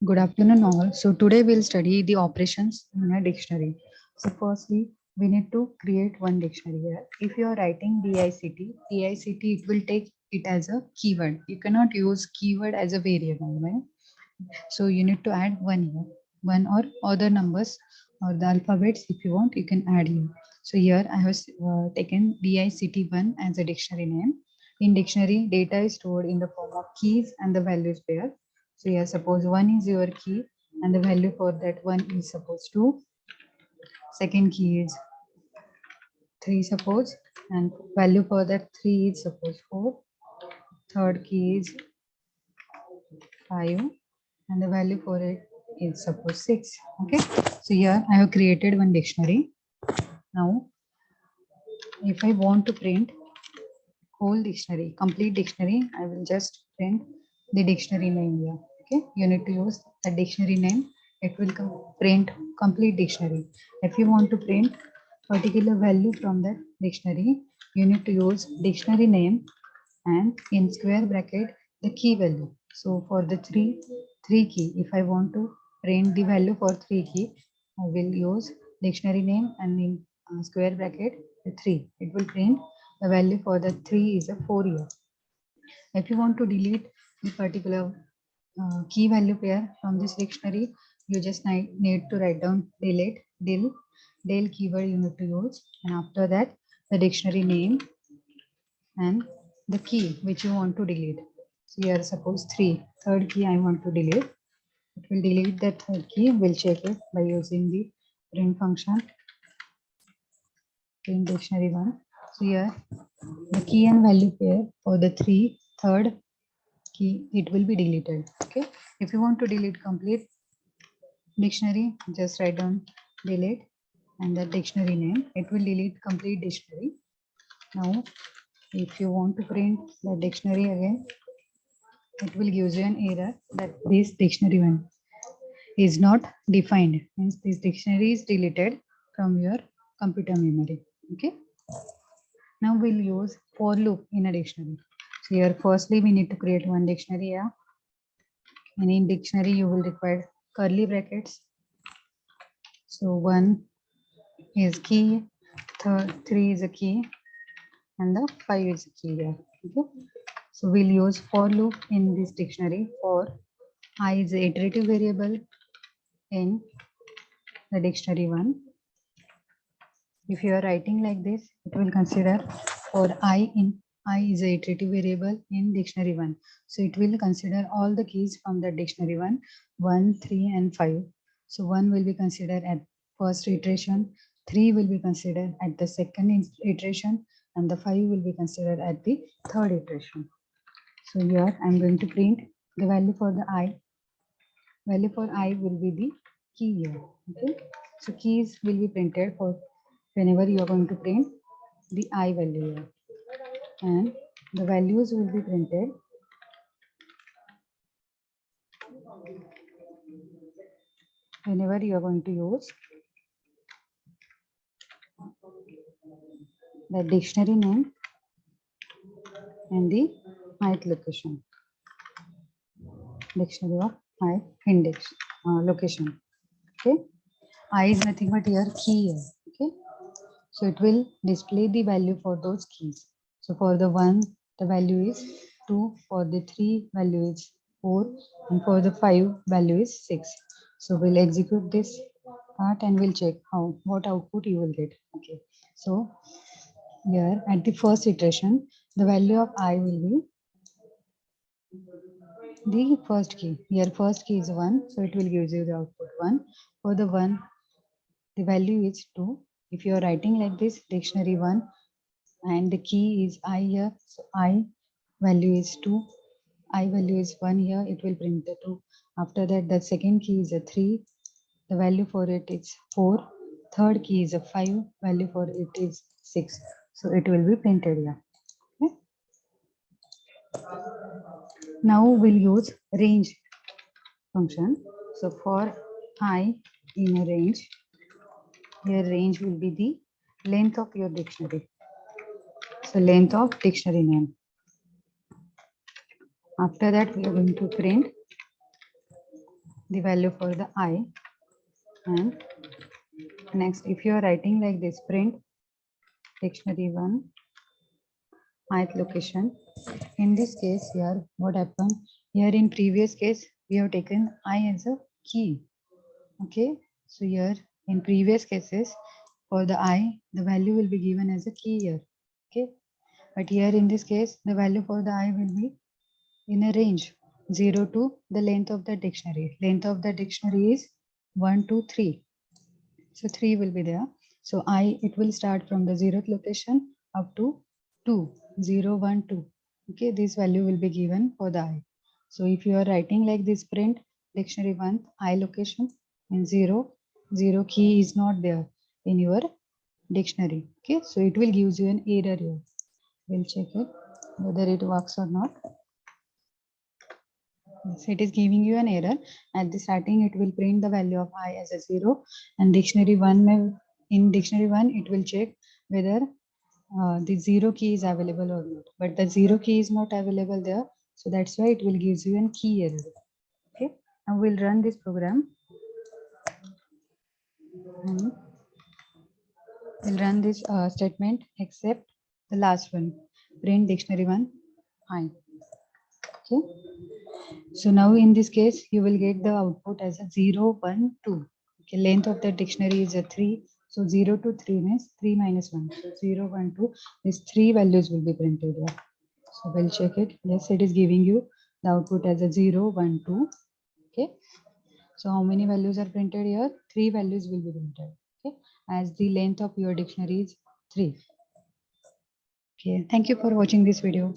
Good afternoon, all. So today we'll study the operations in a dictionary. So firstly, we need to create one dictionary here. If you are writing DICT, it will take it as a keyword. You cannot use keyword as a variable, right? So you need to add one here, one or other numbers or the alphabets. If you want, you can add here. So here I have taken DICT1 as a dictionary name. In dictionary, data is stored in the form of keys and the values pair. So here, suppose one is your key and the value for that one is suppose 2. Second key is 3 suppose, and value for that 3 is suppose 4. Third key is 5 and the value for it is suppose 6. Okay, so here I have created one dictionary. Now if I want to print whole dictionary, complete dictionary, I will just print the dictionary name here. Okay, you need to use the dictionary name. It will print complete dictionary. If you want to print particular value from that dictionary, you need to use dictionary name and in square bracket the key value. So for the three key, if I want to print the value for 3 key, I will use dictionary name and in square bracket the 3. It will print the value for the 3 is a 4 year. If you want to delete the particular key value pair from this dictionary, you just need to write down delete del keyword you need to use, and after that the dictionary name and the key which you want to delete. So here suppose third key I want to delete. It will delete that third key. We'll check it by using the print function, print dictionary one. So here the key and value pair for the third key, it will be deleted. Okay, if you want to delete complete dictionary, just write down delete and the dictionary name. It will delete complete dictionary. Now if you want to print the dictionary again, it will give you an error that this dictionary one is not defined, means this dictionary is deleted from your computer memory. Okay, now we'll use for loop in a dictionary. So here firstly we need to create one dictionary here, and in dictionary you will require curly brackets. So 1 is key, 3 is a key, and the 5 is a key here. Okay, so we'll use for loop in this dictionary. For I is the iterative variable in the dictionary one. If you are writing like this, it will consider for I is a iterative variable in dictionary one. So it will consider all the keys from the dictionary one, 1, 3, and 5. So 1 will be considered at first iteration, 3 will be considered at the second iteration, and the 5 will be considered at the third iteration. So here I am going to print the value for the I. Value for I will be the key here. Okay, so keys will be printed for whenever you are going to print the I value here, and the values will be printed whenever you are going to use the dictionary name and the ith location, dictionary of ith index location. Okay, I is nothing but your key here. Okay, so it will display the value for those keys. So for the 1, the value is 2, for the 3, value is 4, and for the 5, value is 6. So we'll execute this part and we'll check what output you will get. Okay, so here at the first iteration, the value of I will be the first key. Here first key is 1, so it will give you the output 1. For the 1, the value is 2. If you are writing like this, dictionary 1, and the key is I here, so I value is 2, I value is 1 here, it will print the 2. After that, the second key is a 3, the value for it is 4. Third key is a 5, value for it is 6. So it will be printed here. Okay, now we'll use range function. So for I in a range, your range will be the length of your dictionary. So length of dictionary name. After that, we are going to print the value for the I. And next, if you are writing like this, print dictionary 1 ith location. In this case here, what happened? Here in previous case, we have taken I as a key. Okay, so here in previous cases, for the I, the value will be given as a key here. Okay, but here in this case, the value for the I will be in a range 0 to the length of the dictionary. Length of the dictionary is 1 to 3. So 3 will be there. So I, it will start from the 0th location up to 2, 0, 1, 2. Okay, this value will be given for the I. So if you are writing like this, print dictionary 1 I location and 0, 0 key is not there in your dictionary. Okay, so it will give you an error here. We'll check it whether it works or not. Yes, it is giving you an error. At the starting, it will print the value of I as a 0, and dictionary 1 in dictionary 1 it will check whether the 0 key is available or not. But the 0 key is not available there, so that's why it will give you an key error. Okay, now we'll run this program. And we'll run this statement except the last one, print dictionary 1 I. Okay. So now in this case, you will get the output as a 0, 1, 2. Okay, length of the dictionary is a 3. So 0 to 3 means 3 minus 1. So 0, 1, 2. These three values will be printed here. So we'll check it. Yes, it is giving you the output as a 0, 1, 2. Okay. So how many values are printed here? 3 values will be printed. Okay. As the length of your dictionary is 3. Okay. Thank you for watching this video.